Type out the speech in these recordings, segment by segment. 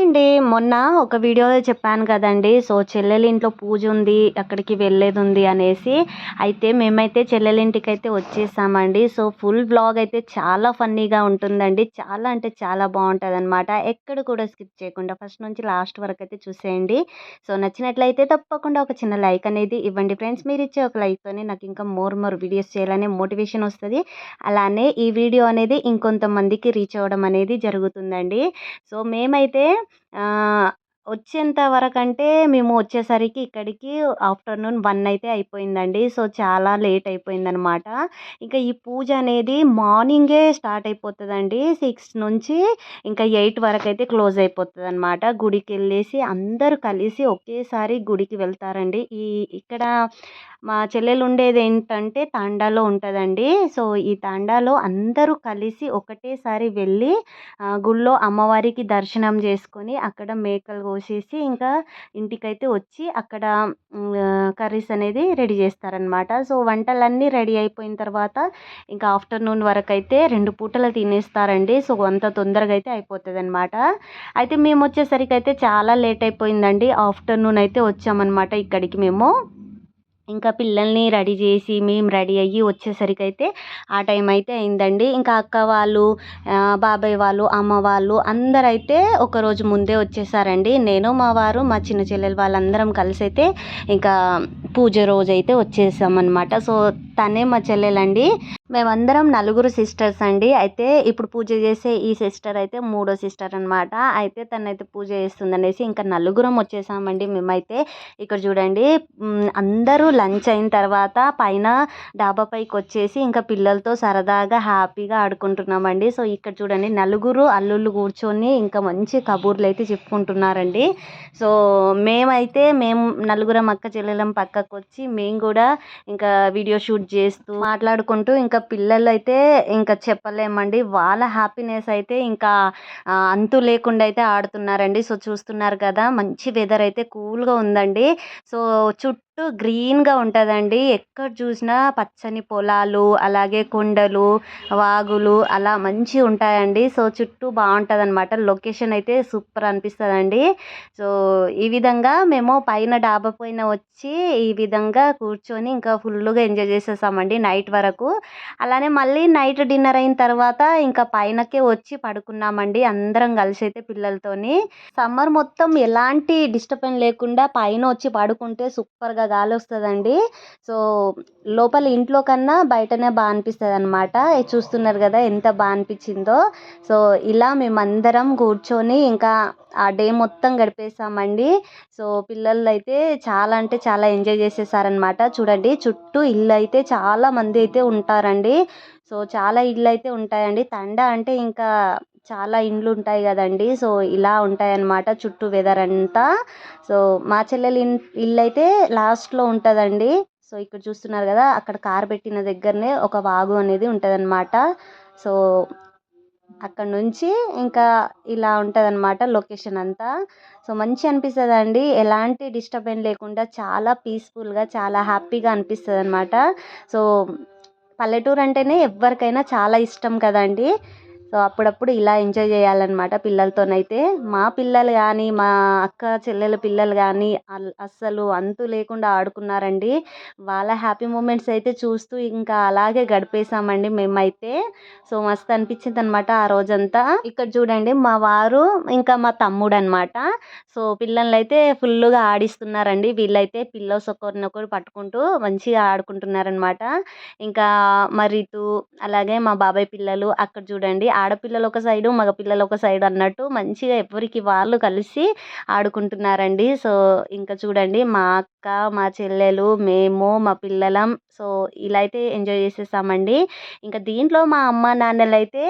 అండి. మొన్న ఒక వీడియోలో చెప్పాను కదండీ! సో, చెల్లెలింట్లో పూజుంది, అక్కడికి వెళ్ళేదుంది అనేసి. అయితే మేమైతే చెల్లెలింటికైతే వచ్చేసామండి. సో, ఫుల్ వ్లాగ్ అయితే చాలా ఫన్నీగా ఉంటుందండి. చాలా అంటే చాలా బావుంటదనమాట. ఎక్కడ కూడా స్కిప్ చేయకుండా ఫస్ట్ నుంచి లాస్ట్ వరకైతే చూసేయండి. సో, నచ్చినట్లయితే తప్పకుండా ఒక చిన్న లైక్ అనేది ఇవ్వండి ఫ్రెండ్స్. మీరిచ్చే ఒక లైక్‌తోనే నాకింకా మోర్ వీడియోస్ చేయాలనే మోటివేషన్ వస్తది. అలానే ఈ వీడియో అనేది ఇంకొంతమందికి రీచ్ అవ్వడం అనేది జరుగుతుందండి. సో, మేమైతే ఆహ్, వచ్చేంత వరకంటే మేము వచ్చేసరికి ఇక్కడికి ఆఫ్టర్‌నూన్ 1 అయితే అయిపోయిందండి. సో, చాలా లేట్ అయిపోయిందనమాట. ఇంకా ఈ పూజ అనేది మార్నింగే స్టార్ట్ అయిపోతదండి. 6 నుంచి ఇంకా 8 వరకైతే క్లోజ్ అయిపోతదనమాట. గుడికెళ్ళేసి అందరూ కలిసి ఒకేసారి గుడికి వెళ్తారండి. ఇక్కడ మా చెల్లెలుండేదేంటంటే తాండాలో ఉంటదండి. సో, ఈ తాండాలో అందరూ కలిసి ఒకటేసారి వెళ్ళి గుళ్ళో అమ్మవారికి దర్శనం చేసుకొని అక్కడ మేకలు కోసేసి ఇంకా ఇంటికైతే వచ్చి అక్కడ కర్రీస్ అనేది రెడీ చేస్తారనమాట. సో, వంటలన్నీ రెడీ అయిపోయిన తర్వాత ఇంకా ఆఫ్టర్‌నూన్ వరకైతే 2 పూటలు తినేస్తారండి. సో, అంత తొందరగా అయితే అయిపోతదనమాట. అయితే మేమొచ్చేసరికైతే చాలా లేట్ అయిపోయిందండి. ఆఫ్టర్‌నూన్ అయితే వచ్చామనమాట ఇక్కడికి మేము. ఇంకా పిల్లల్ని రెడీ చేసి మేము రెడీ అయ్యి వచ్చేసరికైతే ఆ టైం అయితే అయిందండి. ఇంకా అక్క వాళ్ళు, బాబాయ్ వాళ్ళు, అమ్మ వాళ్ళు అందరైతే ఒకరోజు ముందే వచ్చేసారండి. నేను, మా వారు, మా చిన్న చెల్లెలు వాళ్ళందరం కలిసైతే ఇంకా పూజ రోజైతే వచ్చేసామన్నమాట. సో, తనే మా చెల్లెలండి. మేమందరం నలుగురు సిస్టర్స్ అండి. అయితే ఇప్పుడు పూజ చేసే ఈ సిస్టర్ అయితే మూడో సిస్టర్ అనమాట. అయితే తనైతే పూజ చేస్తుందనేసి ఇంకా నలుగురం వచ్చేసామండి మేమైతే. ఇక్కడ చూడండి అందరూ లంచ్ అయిన తర్వాత పైన డాబా పైకొచ్చేసి ఇంకా పిల్లలతో సరదాగా హ్యాపీగా ఆడుకుంటున్నామండి. సో, ఇక్కడ చూడండి నలుగురు అల్లుళ్ళు కూర్చొని ఇంకా మంచి కబుర్లయితే చెప్పుకుంటున్నారండి. సో, మేము నలుగురం అక్క చెల్లెలం పక్కకొచ్చి మేము కూడా ఇంకా వీడియో షూట్ చేస్తూ మాట్లాడుకుంటూ ఇంకా పిల్లలైతే ఇంకా చెప్పలేమండి. వాళ్ళ హ్యాపీనెస్ అయితే ఇంకా అంతు లేకుండా అయితే ఆడుతున్నారండి. సో, చూస్తున్నారు కదా మంచి వెదర్ అయితే కూల్‌గా ఉందండి. సో, చుట్టూ గ్రీన్‌గా ఉంటదండి. ఎక్కడ చూసినా పచ్చని పొలాలు, అలాగే కొండలు, వాగులు అలా మంచిగుంటాయండి. సో, చుట్టూ బావుంటదనమాట. లొకేషన్ అయితే సూపర్ అనిపిస్తదండి. సో, ఈ విధంగా మేము పైన డాబా పైన వచ్చి ఈ విధంగా కూర్చొని ఇంకా ఫుల్లుగా ఎంజాయ్ చేసేసామండి నైట్ వరకు. అలానే మళ్ళీ నైట్ డిన్నర్ అయిన తర్వాత ఇంకా పైనకే వచ్చి పడుకున్నామండి అందరం కలిసి అయితే పిల్లలతోని. సమ్మర్ మొత్తం ఎలాంటి డిస్టర్బెన్స్ లేకుండా పైన వచ్చి పడుకుంటే సూపర్‌గా గాలొస్తదండి. సో, లోపల ఇంట్లో కన్నా బయటనే అనిపిస్తదనమాట. ఇది చూస్తున్నారు గదా ఎంత అనిపిచ్చిందో. సో, ఇలా మేమందరం కూర్చొని ఇంకా ఆ డే మొత్తం గడిపేసామండి. సో, పిల్లలైతే చాలా అంటే చాలా ఎంజాయ్ చేసేసారనమాట. చూడండి చుట్టూ ఇళ్ళైతే చాలా మంది అయితే ఉంటారండి. సో, చాలా ఇళ్ళైతే ఉంటాయండి. తండా అంటే ఇంకా చాలా ఇండ్లు ఉంటాయి గదండీ! సో, ఇలా ఉంటాయన్నమాట చుట్టూ వెదర్ అంతా. సో, మా చెల్లెలి ఇల్లైతే లాస్ట్‌లో ఉంటదండి. సో, ఇక్కడ చూస్తున్నారు గదా! అక్కడ కారు పెట్టిన దగ్గరనే ఒక వాగు అనేది ఉంటదన్నమాట. సో, అక్కడి నుంచి ఇంకా ఇలా ఉంటదన్నమాట లొకేషన్ అంతా. సో, మంచిగా అనిపిస్తదండి. ఎలాంటి డిస్టర్బెన్స్ లేకుండా చాలా పీస్‌ఫుల్‌గా చాలా హ్యాపీగా అనిపిస్తదన్నమాట. సో, పల్లెటూరు అంటేనే ఎవ్వరికైనా చాలా ఇష్టం కదండీ! సో, అప్పుడప్పుడు ఇలా ఎంజాయ్ చేయాలన్నమాట పిల్లలతోనైతే. మా పిల్లలు గానీ, మా అక్క చెల్లెల పిల్లలు గానీ అస్సలు అంతు లేకుండా ఆడుకున్నారండి. వాళ్ళ హ్యాపీ మూమెంట్స్ అయితే చూస్తూ ఇంకా అలాగే గడిపేసామండి మేమైతే. సో, మస్తు అనిపించిందనమాట ఆ రోజంతా. ఇక్కడ చూడండి మా వారు, ఇంకా మా తమ్ముడనమాట. సో, పిల్లలనైతే ఫుల్లుగా ఆడిస్తున్నారండి. వీళ్ళైతే పిల్లోస్ ఒకరినొకరు పట్టుకుంటూ మంచిగా ఆడుకుంటున్నారనమాట. ఇంకా మా రితు, అలాగే మా బాబాయ్ పిల్లలు అక్కడ చూడండి ఆడపిల్లలు ఒక సైడు, మగ పిల్లలు ఒక సైడ్ అన్నట్టు మంచిగా ఎవరికి వాళ్ళు కలిసి ఆడుకుంటున్నారండి. సో, ఇంకా చూడండి మా అక్క, మా చెల్లెలు, మేము, మా పిల్లలం సో, ఇలా అయితే ఎంజాయ్ చేసేసామండి. ఇంకా దీంట్లో మా అమ్మ నాన్నలైతే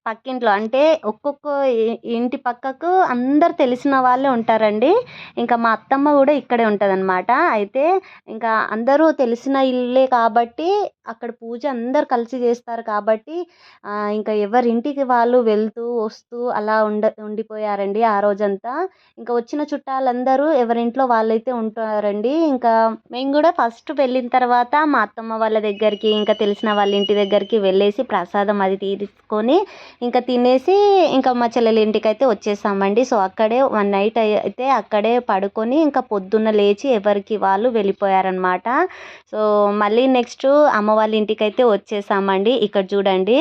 పక్కింట్లో అంటే ఒక్కొక్క ఇంటి పక్కకు అందరు తెలిసిన వాళ్ళే ఉంటారండి. ఇంకా మా అత్తమ్మ కూడా ఇక్కడే ఉంటదనమాట. అయితే ఇంకా అందరూ తెలిసిన ఇల్లే కాబట్టి అక్కడ పూజ అందరూ కలిసి చేస్తారు కాబట్టి ఇంకా ఎవరింటికి వాళ్ళు వెళ్తూ, వస్తూ అలా ఉండిపోయారండి ఆ రోజంతా. ఇంకా వచ్చిన చుట్టాలందరూ ఎవరింట్లో వాళ్ళైతే ఉంటారండి. ఇంకా మేము గూడా ఫస్ట్ వెళ్ళిన తర్వాత మా అత్తమ్మ వాళ్ళ దగ్గరికి, ఇంకా తెలిసిన వాళ్ళ ఇంటి దగ్గరికి వెళ్ళేసి ప్రసాదం అది తీసుకొని, ఇంకా తినేసి, ఇంకా మా చెల్లెలి ఇంటికైతే వచ్చేసామండి. సో, అక్కడే వన్ నైట్ అయితే అక్కడే పడుకొని, ఇంకా పొద్దున్న లేచి ఎవరికి వాళ్ళు వెళ్ళిపోయారనమాట. సో, మళ్ళీ నెక్స్ట్ అమ్మ వాళ్ళ ఇంటికైతే వచ్చేసామండి. ఇక్కడ చూడండి,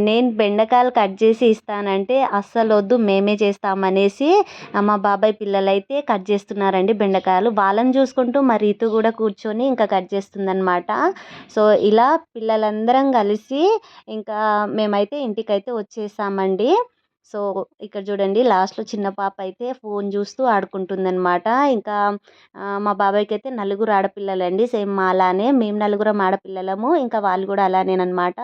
నేను బెండకాయలు కట్ చేసి ఇస్తానంటే అస్సలొద్దు మేమే చేస్తామనేసి మా బాబాయ్ పిల్లలైతే కట్ చేస్తున్నారండి బెండకాయలు. వాళ్ళని చూసుకుంటూ మా రీతు కూడా కూర్చొని ఇంకా కట్ చేస్తుందనమాట. సో, ఇలా పిల్లలందరం కలిసి ఇంకా మేమైతే ఇంటికైతే వచ్చేసామండి. సో, ఇక్కడ చూడండి లాస్ట్‌లో చిన్న పాప అయితే ఫోన్ చూస్తూ ఆడుకుంటుందనమాట. ఇంకా మా బాబాయ్‌కైతే నలుగురు ఆడపిల్లలండి. సేమ్ మాలానే. మేము నలుగురం ఆడపిల్లలము. ఇంకా వాళ్ళు కూడా అలానేననమాట.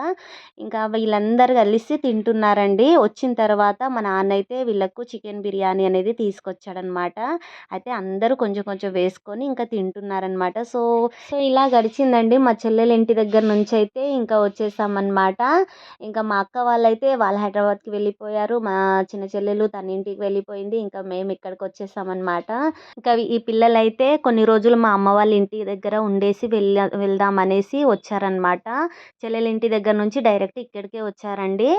ఇంకా వీళ్ళందరూ కలిసి తింటున్నారండి. వచ్చిన తర్వాత మా నాన్నయితే వీళ్ళకు చికెన్ బిర్యానీ అనేది తీసుకొచ్చాడనమాట. అయితే అందరూ కొంచెం కొంచెం వేసుకొని ఇంకా తింటున్నారనమాట. సో, సో ఇలా గడిచిందండి. మా చెల్లెల ఇంటి దగ్గర నుంచయితే ఇంకా వచ్చేసామనమాట. ఇంకా మా అక్క వాళ్ళైతే వాళ్ళు హైదరాబాద్‌కి వెళ్ళిపోయారు. మా చిన్న చెల్లెలు తన ఇంటికి వెళ్ళిపోయింది. ఇంకా మేము ఇక్కడికి వచ్చేసామనమాట. ఇంకా ఈ పిల్లలైతే కొన్ని రోజులు మా అమ్మ వాళ్ళ ఇంటి దగ్గర ఉండేసి వెళ్దాం అనేసి వచ్చారనమాట. చెల్లెల ఇంటి దగ్గర నుంచి డైరెక్ట్ ఇక్కడికే వచ్చారండి.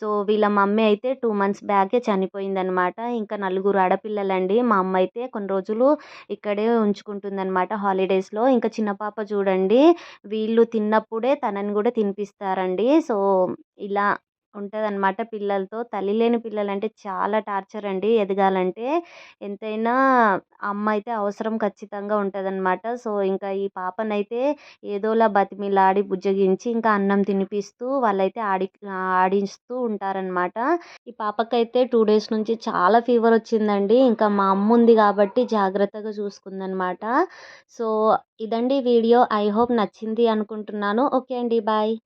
సో, వీళ్ళ మమ్మీ అయితే 2 మంత్స్ బ్యాకే చనిపోయిందనమాట. ఇంకా నలుగురు ఆడపిల్లలండి. మా అమ్మ అయితే కొన్ని రోజులు ఇక్కడే ఉంచుకుంటుందనమాట హాలిడేస్‌లో. ఇంకా చిన్న పాప చూడండి, వీళ్ళు తిన్నప్పుడే తనని కూడా తినిపిస్తారండి. సో, ఇలా ఉంటదనమాట పిల్లలతో. తల్లి లేని పిల్లలంటే చాలా టార్చర్ అండి ఎదగాలంటే. ఎంతైనా అమ్మ అయితే అవసరం ఖచ్చితంగా ఉంటదనమాట. సో, ఇంకా ఈ పాపనైతే ఏదోలా బతిమిలాడి, బుజ్జగించి ఇంకా అన్నం తినిపిస్తూ వాళ్ళైతే ఆడిస్తూ ఉంటారనమాట. ఈ పాపకైతే 2 డేస్ నుంచి చాలా ఫీవర్ వచ్చిందండి. ఇంకా మా అమ్మ ఉంది కాబట్టి జాగ్రత్తగా చూసుకుందనమాట. సో, ఇదండి వీడియో. ఐ హోప్ నచ్చింది అనుకుంటున్నాను. ఓకే అండి. బాయ్.